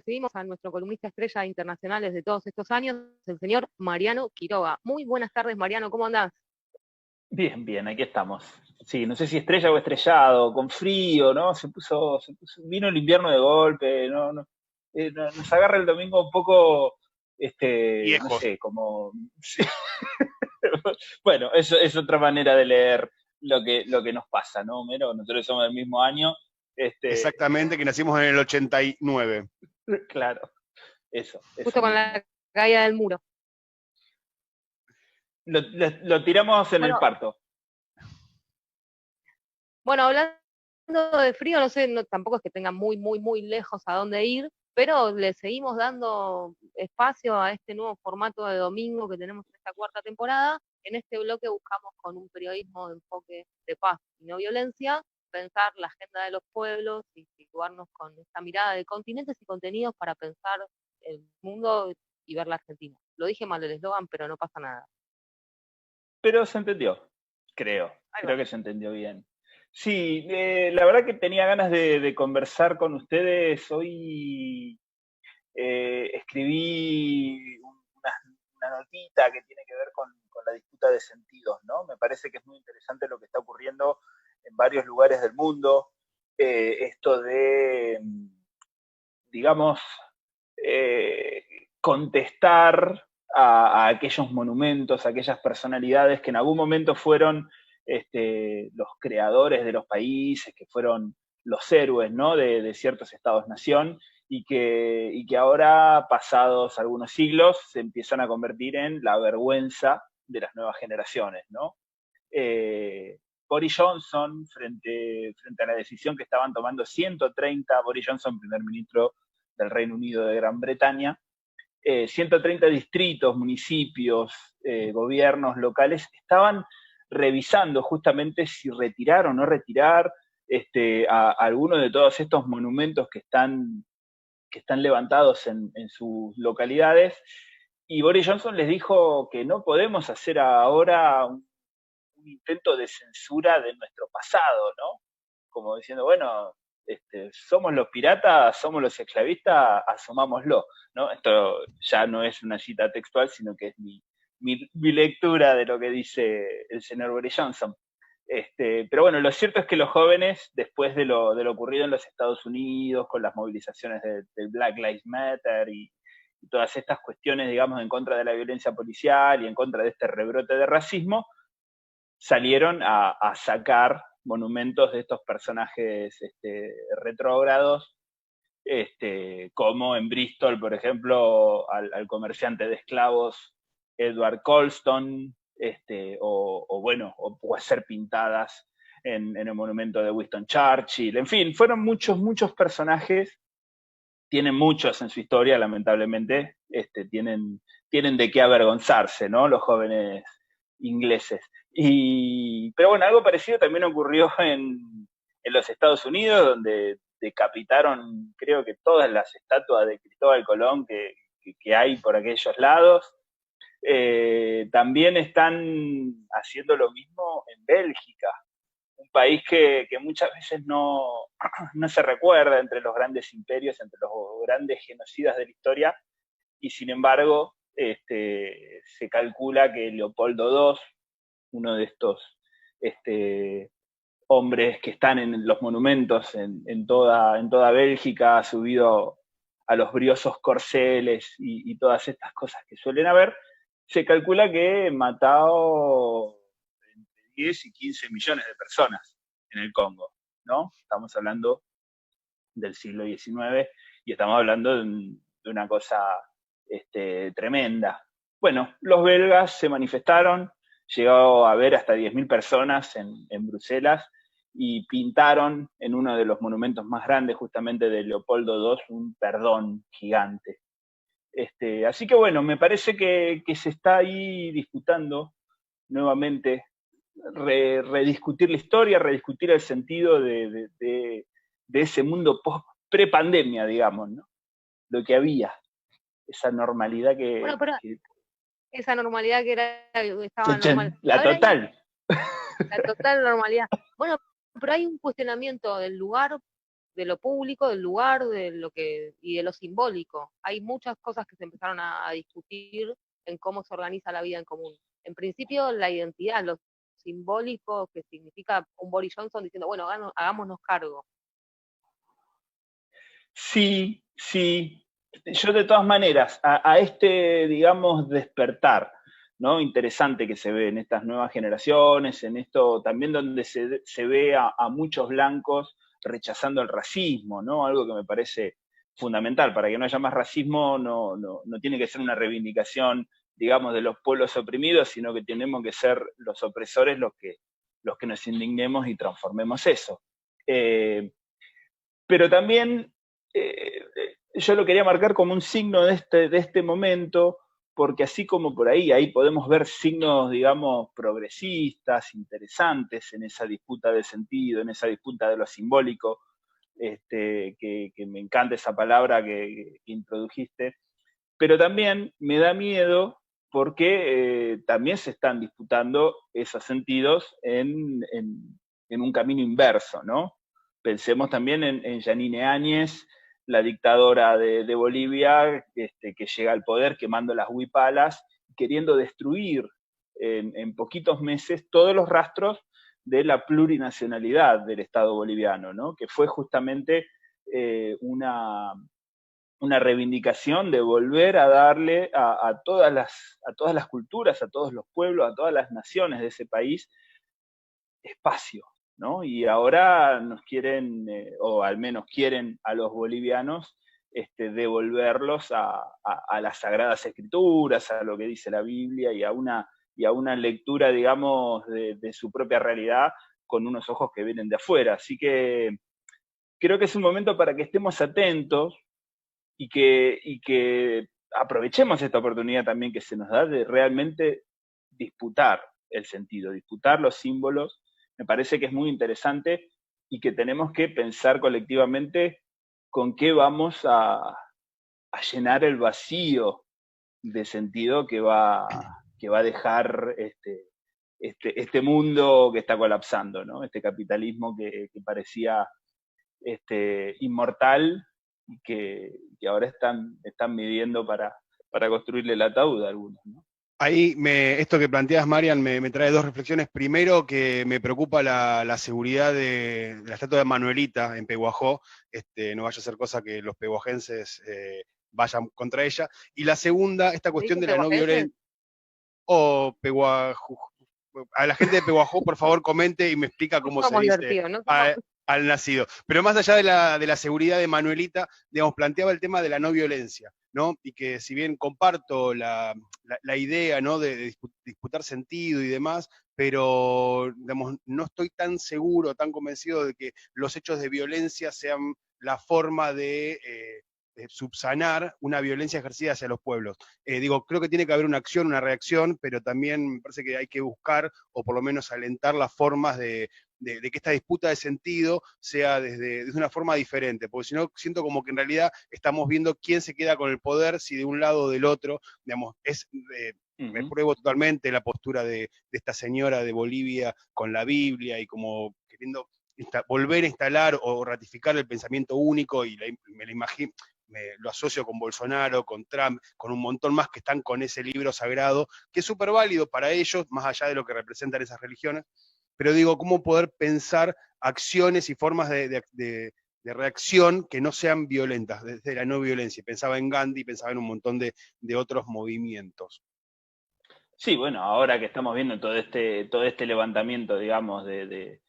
recibimos a nuestro columnista estrella internacional de todos estos años, el señor Mariano Quiroga. Muy buenas tardes, Mariano, ¿cómo andás? Bien, bien, aquí estamos. Sí, no sé si estrella o estrellado, con frío, ¿no? Vino el invierno de golpe, nos agarra el domingo un poco, no Viejos. sé, como... sí. Bueno, eso es otra manera de leer lo que nos pasa, ¿no, Homero? Nosotros somos del mismo año. Exactamente, que nacimos en el 89. Claro, eso Justo con mismo. la caída del muro. Lo tiramos en el Bueno, parto. bueno, hablando de frío, no sé, tampoco es que tengan muy lejos a dónde ir, pero le seguimos dando espacio a este nuevo formato de domingo que tenemos en esta cuarta temporada. En este bloque buscamos con un periodismo de enfoque de paz y no violencia, pensar la agenda de los pueblos y situarnos con esta mirada de continentes y contenidos para pensar el mundo y ver la Argentina. Lo dije mal el eslogan, pero no pasa nada. Pero se entendió, creo. Ahí va. Creo que se entendió bien. Sí, la verdad que tenía ganas de conversar con ustedes. Hoy escribí una notita que tiene que ver con la disputa de sentidos, ¿no? Me parece que es muy interesante lo que está ocurriendo en varios lugares del mundo. Esto de, digamos, contestar a aquellos monumentos, a aquellas personalidades que en algún momento fueron los creadores de los países, que fueron los héroes, ¿no? de ciertos estados-nación, y que ahora, pasados algunos siglos, se empiezan a convertir en la vergüenza de las nuevas generaciones, ¿no? Boris Johnson, frente a la decisión que estaban tomando 130, Boris Johnson, primer ministro del Reino Unido de Gran Bretaña, 130 distritos, municipios, gobiernos locales estaban revisando justamente si retirar o no retirar a algunos de todos estos monumentos que están levantados en sus localidades. Y Boris Johnson les dijo que no podemos hacer ahora un intento de censura de nuestro pasado, ¿no? Como diciendo, bueno, somos los piratas, somos los esclavistas, asumámoslo, ¿no? Esto ya no es una cita textual, sino que es mi lectura de lo que dice el señor Boris Johnson. Pero bueno, lo cierto es que los jóvenes, después de lo ocurrido en los Estados Unidos, con las movilizaciones del Black Lives Matter y todas estas cuestiones, digamos, en contra de la violencia policial y en contra de este rebrote de racismo, salieron a sacar monumentos de estos personajes retrógrados, como en Bristol, por ejemplo, al comerciante de esclavos Edward Colston, o puede ser pintadas en el monumento de Winston Churchill. En fin, fueron muchos personajes, tienen muchos en su historia, lamentablemente, tienen de qué avergonzarse, ¿no? Los jóvenes ingleses. Pero bueno, algo parecido también ocurrió en los Estados Unidos, donde decapitaron, creo que todas las estatuas de Cristóbal Colón que hay por aquellos lados. También están haciendo lo mismo en Bélgica, un país que muchas veces no se recuerda entre los grandes imperios, entre los grandes genocidas de la historia, y sin embargo se calcula que Leopoldo II, uno de estos hombres que están en los monumentos en toda Bélgica, ha subido a los briosos corceles y todas estas cosas que suelen haber, se calcula que matado entre 10 y 15 millones de personas en el Congo, ¿no? Estamos hablando del siglo XIX y estamos hablando de una cosa tremenda. Bueno, los belgas se manifestaron, llegó a haber hasta 10.000 personas en Bruselas y pintaron en uno de los monumentos más grandes justamente de Leopoldo II un perdón gigante. Así que bueno, me parece que se está ahí disputando nuevamente rediscutir la historia, rediscutir el sentido de ese mundo pre-pandemia, digamos, ¿no? Lo que había, esa normalidad Bueno, pero esa normalidad estaba normal. la Ahora hay total. la total normalidad. Bueno, pero hay un cuestionamiento del lugar de lo público, del lugar, y de lo simbólico. Hay muchas cosas que se empezaron a discutir en cómo se organiza la vida en común. En principio, la identidad, lo simbólico que significa un Boris Johnson diciendo, bueno, hagámonos cargo. Sí, sí. Yo de todas maneras, a este, digamos, despertar, ¿no? Interesante que se ve en estas nuevas generaciones, en esto también donde se ve a muchos blancos rechazando el racismo, ¿no? Algo que me parece fundamental. Para que no haya más racismo, no tiene que ser una reivindicación, digamos, de los pueblos oprimidos, sino que tenemos que ser los opresores los que nos indignemos y transformemos eso. Pero también yo lo quería marcar como un signo de este momento, porque así como por ahí podemos ver signos, digamos, progresistas, interesantes en esa disputa de sentido, en esa disputa de lo simbólico, que me encanta esa palabra que introdujiste, pero también me da miedo porque también se están disputando esos sentidos en un camino inverso, ¿no? Pensemos también en Yanine Áñez, la dictadora de Bolivia, que llega al poder quemando las huipalas, queriendo destruir en poquitos meses todos los rastros de la plurinacionalidad del Estado boliviano, ¿no? Que fue justamente una reivindicación de volver a darle a todas las culturas, a todos los pueblos, a todas las naciones de ese país espacio, ¿no? Y ahora nos quieren, o al menos quieren a los bolivianos, devolverlos a las sagradas escrituras, a lo que dice la Biblia y a una lectura, digamos, de su propia realidad con unos ojos que vienen de afuera. Así que creo que es un momento para que estemos atentos y que aprovechemos esta oportunidad también que se nos da de realmente disputar el sentido, disputar los símbolos. Me parece que es muy interesante y que tenemos que pensar colectivamente con qué vamos a llenar el vacío de sentido que va a dejar este mundo que está colapsando, ¿no? Este capitalismo que parecía inmortal y que ahora están midiendo para construirle el ataúd a algunos, ¿no? Ahí, esto que planteas, Marian, me trae dos reflexiones. Primero, que me preocupa la seguridad de la estatua de Manuelita en Pehuajó. No vaya a ser cosa que los pehuajenses vayan contra ella. Y la segunda, esta cuestión de la no violencia. O Pehuajó. A la gente de Pehuajó, por favor, comente y me explica cómo se dice al nacido. Pero más allá de la seguridad de Manuelita, digamos, planteaba el tema de la no violencia, ¿no? Y que si bien comparto la idea, ¿no? de disputar sentido y demás, pero, digamos, no estoy tan seguro, tan convencido de que los hechos de violencia sean la forma de subsanar una violencia ejercida hacia los pueblos. Creo que tiene que haber una acción, una reacción, pero también me parece que hay que buscar, o por lo menos alentar las formas de que esta disputa de sentido sea desde una forma diferente, porque si no, siento como que en realidad estamos viendo quién se queda con el poder, si de un lado o del otro, digamos, repruebo totalmente la postura de esta señora de Bolivia con la Biblia y como queriendo volver a instalar o ratificar el pensamiento único, y me lo imagino, lo asocio con Bolsonaro, con Trump, con un montón más que están con ese libro sagrado, que es súper válido para ellos, más allá de lo que representan esas religiones, pero digo, cómo poder pensar acciones y formas de reacción que no sean violentas, desde la no violencia. Pensaba en Gandhi, pensaba en un montón de otros movimientos. Sí, bueno, ahora que estamos viendo todo este levantamiento, digamos, de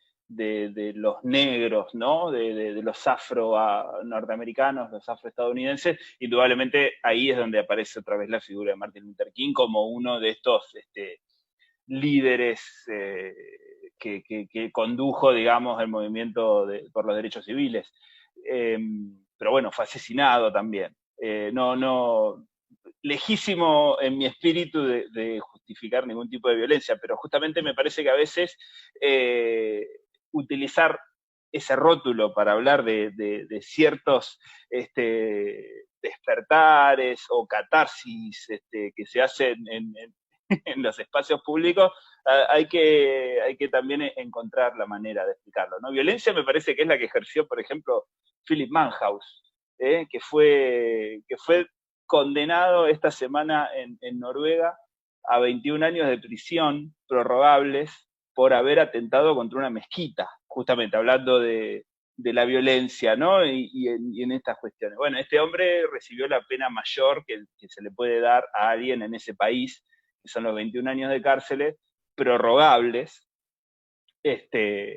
los negros, ¿no? De los afro-norteamericanos, los afroestadounidenses, indudablemente ahí es donde aparece otra vez la figura de Martin Luther King como uno de estos líderes que condujo, digamos, el movimiento por los derechos civiles. Pero bueno, fue asesinado también. Lejísimo en mi espíritu de justificar ningún tipo de violencia, pero justamente me parece que a veces utilizar ese rótulo para hablar de ciertos despertares o catarsis que se hacen en los espacios públicos, hay que también encontrar la manera de explicarlo, ¿no? Violencia me parece que es la que ejerció, por ejemplo, Philip Manhaus, que fue condenado esta semana en Noruega a 21 años de prisión prorrogables por haber atentado contra una mezquita, justamente hablando de la violencia, ¿no? Y en estas cuestiones. Bueno, este hombre recibió la pena mayor que se le puede dar a alguien en ese país, que son los 21 años de cárcel prorrogables.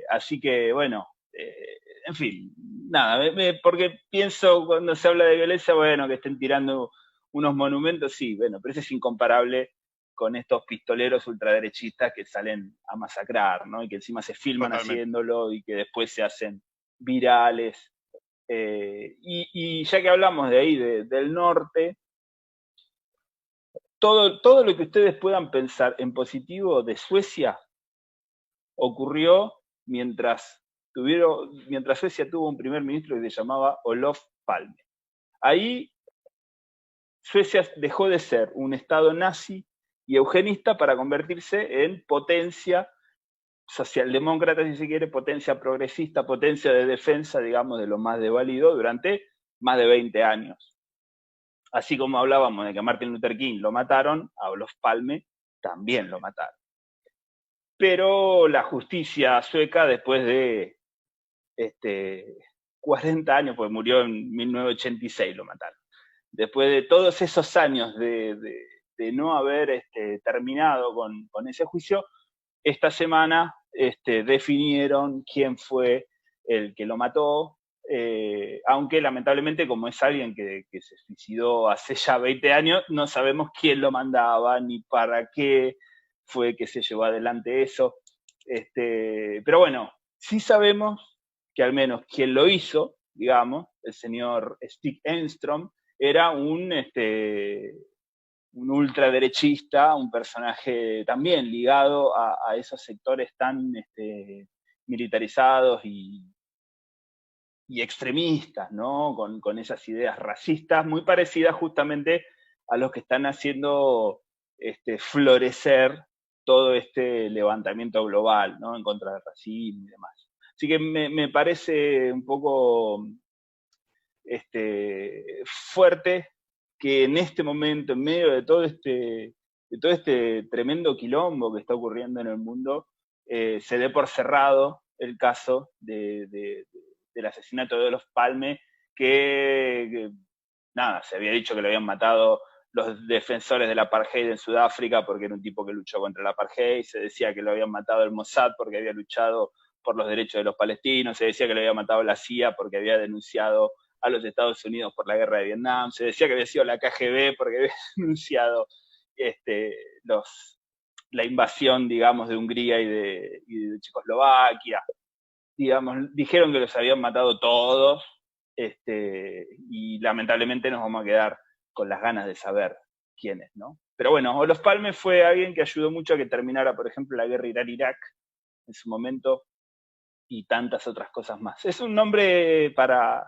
Así que, bueno, en fin, nada, porque pienso cuando se habla de violencia, bueno, que estén tirando unos monumentos, sí, bueno, pero eso es incomparable con estos pistoleros ultraderechistas que salen a masacrar, ¿no? Y que encima se filman haciéndolo y que después se hacen virales. Y ya que hablamos de ahí, del norte, todo lo que ustedes puedan pensar en positivo de Suecia ocurrió mientras Suecia tuvo un primer ministro que se llamaba Olof Palme. Ahí Suecia dejó de ser un estado nazi y eugenista para convertirse en potencia socialdemócrata, si se quiere, potencia progresista, potencia de defensa, digamos, de lo más desvalido durante más de 20 años. Así como hablábamos de que a Martin Luther King lo mataron, a Olof Palme también lo mataron. Pero la justicia sueca, después de 40 años, pues murió en 1986, lo mataron. Después de todos esos años de no haber terminado con ese juicio, esta semana definieron quién fue el que lo mató, aunque lamentablemente, como es alguien que se suicidó hace ya 20 años, no sabemos quién lo mandaba, ni para qué fue que se llevó adelante eso. Pero bueno, sí sabemos que al menos quien lo hizo, digamos, el señor Stig Engström, era un ultraderechista, un personaje también ligado a esos sectores tan militarizados y extremistas, ¿no? Con esas ideas racistas muy parecidas justamente a los que están haciendo florecer todo este levantamiento global, ¿no? En contra del racismo y demás. Así que me parece un poco fuerte que en este momento, en medio de todo este tremendo quilombo que está ocurriendo en el mundo, se dé por cerrado el caso del asesinato de Olof Palme, que nada, se había dicho que lo habían matado los defensores del apartheid en Sudáfrica porque era un tipo que luchó contra el apartheid, se decía que lo habían matado el Mossad porque había luchado por los derechos de los palestinos, se decía que lo había matado la CIA porque había denunciado a los Estados Unidos por la guerra de Vietnam, se decía que había sido la KGB porque había denunciado la invasión, digamos, de Hungría y de Checoslovaquia. Digamos, dijeron que los habían matado todos, y lamentablemente nos vamos a quedar con las ganas de saber quiénes, ¿no? Pero bueno, Olof Palme fue alguien que ayudó mucho a que terminara, por ejemplo, la guerra Irán-Irak en su momento, y tantas otras cosas más. Es un nombre para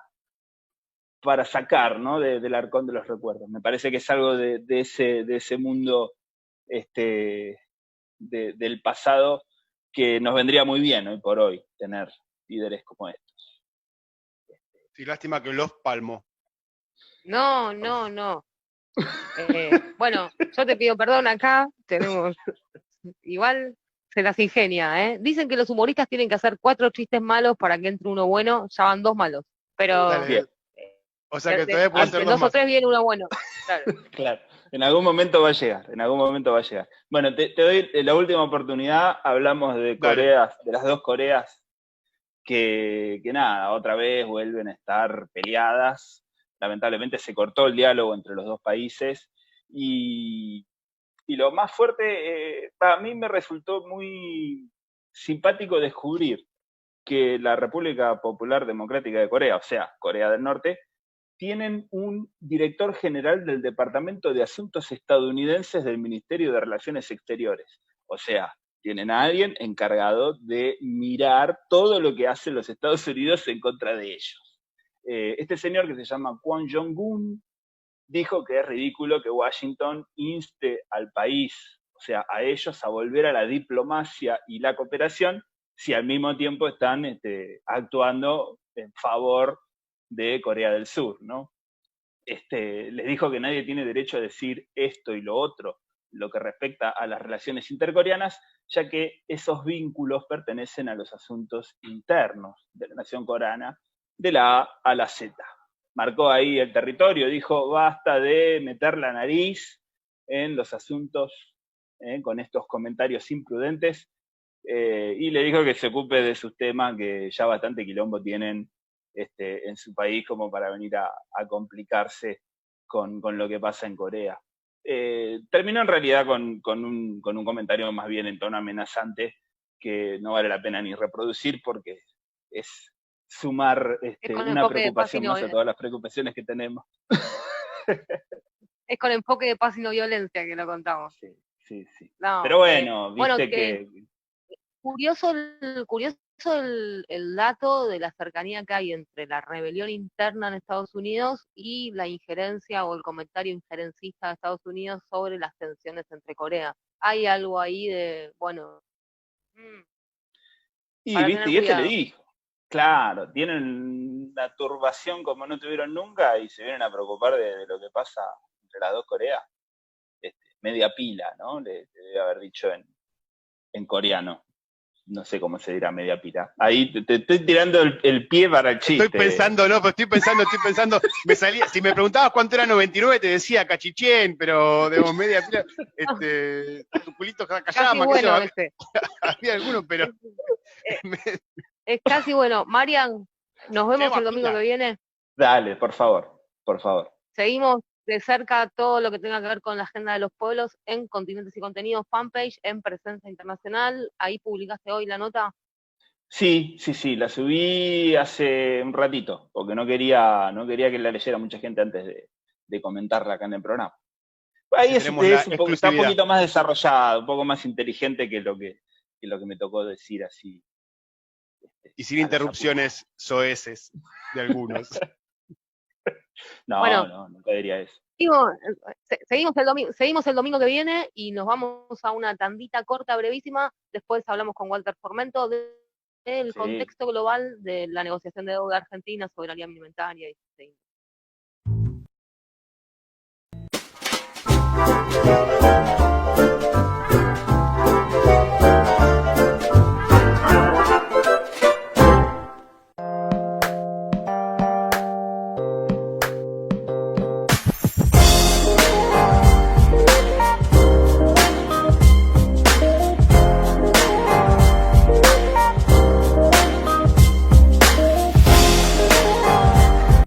sacar, ¿no? Del arcón de los recuerdos. Me parece que es algo de ese mundo del pasado que nos vendría muy bien hoy por hoy tener líderes como estos. Sí, lástima que Olof Palmo. No. Bueno, yo te pido perdón acá, tenemos... Igual se las ingenia, ¿eh? Dicen que los humoristas tienen que hacer 4 chistes malos para que entre uno bueno, ya van 2 malos. Pero... Dale, o sea que todavía puede ser 2 o 3 viene uno bueno. Claro. Claro, en algún momento va a llegar, Bueno, te doy la última oportunidad, hablamos de Coreas, de las 2 Coreas que nada, otra vez vuelven a estar peleadas. Lamentablemente se cortó el diálogo entre los 2 países y lo más fuerte, para mí me resultó muy simpático descubrir que la República Popular Democrática de Corea, o sea, Corea del Norte, tienen un director general del Departamento de Asuntos Estadounidenses del Ministerio de Relaciones Exteriores. O sea, tienen a alguien encargado de mirar todo lo que hacen los Estados Unidos en contra de ellos. Este señor, que se llama Kwon Jong-un, dijo que es ridículo que Washington inste al país, o sea, a ellos, a volver a la diplomacia y la cooperación, si al mismo tiempo están actuando en favor de Corea del Sur, ¿no? Les dijo que nadie tiene derecho a decir esto y lo otro, lo que respecta a las relaciones intercoreanas, ya que esos vínculos pertenecen a los asuntos internos de la nación coreana, de la A a la Z. Marcó ahí el territorio, dijo, basta de meter la nariz en los asuntos con estos comentarios imprudentes, y le dijo que se ocupe de sus temas, que ya bastante quilombo tienen en su país como para venir a complicarse con lo que pasa en Corea. Terminó en realidad con un comentario más bien en tono amenazante, que no vale la pena ni reproducir porque es sumar una preocupación más a todas las preocupaciones que tenemos. Es con enfoque de paz y no violencia que lo contamos. Sí. No, pero bueno, viste que... Curioso el dato de la cercanía que hay entre la rebelión interna en Estados Unidos y la injerencia o el comentario injerencista de Estados Unidos sobre las tensiones entre Corea. Hay algo ahí de, bueno... Y viste, y le dijo, claro, tienen una turbación como no tuvieron nunca y se vienen a preocupar de lo que pasa entre las dos Coreas. Media pila, ¿no? Le debe haber dicho en coreano. No sé cómo se dirá media pila. Ahí te estoy tirando el pie para el chiste. Estoy pensando, me salía, si me preguntabas cuánto era 99, te decía cachichén, pero de media pila, tu culito callaba, bueno, había algunos, pero... Es casi bueno. Marian, nos vemos el domingo que viene. Dale, por favor. Seguimos de cerca todo lo que tenga que ver con la agenda de los pueblos en Continentes y Contenidos fanpage, en Presencia Internacional. Ahí publicaste hoy la nota. Sí, la subí hace un ratito, porque no quería que la leyera mucha gente antes de comentarla acá en el programa. Ahí está un poquito más desarrollado, un poco más inteligente que lo que me tocó decir así. Y sin interrupciones soeces de algunos. No, nunca diría eso. Seguimos el domingo que viene y nos vamos a una tandita corta, brevísima. Después hablamos con Walter Formento del contexto global de la negociación de deuda argentina, soberanía alimentaria y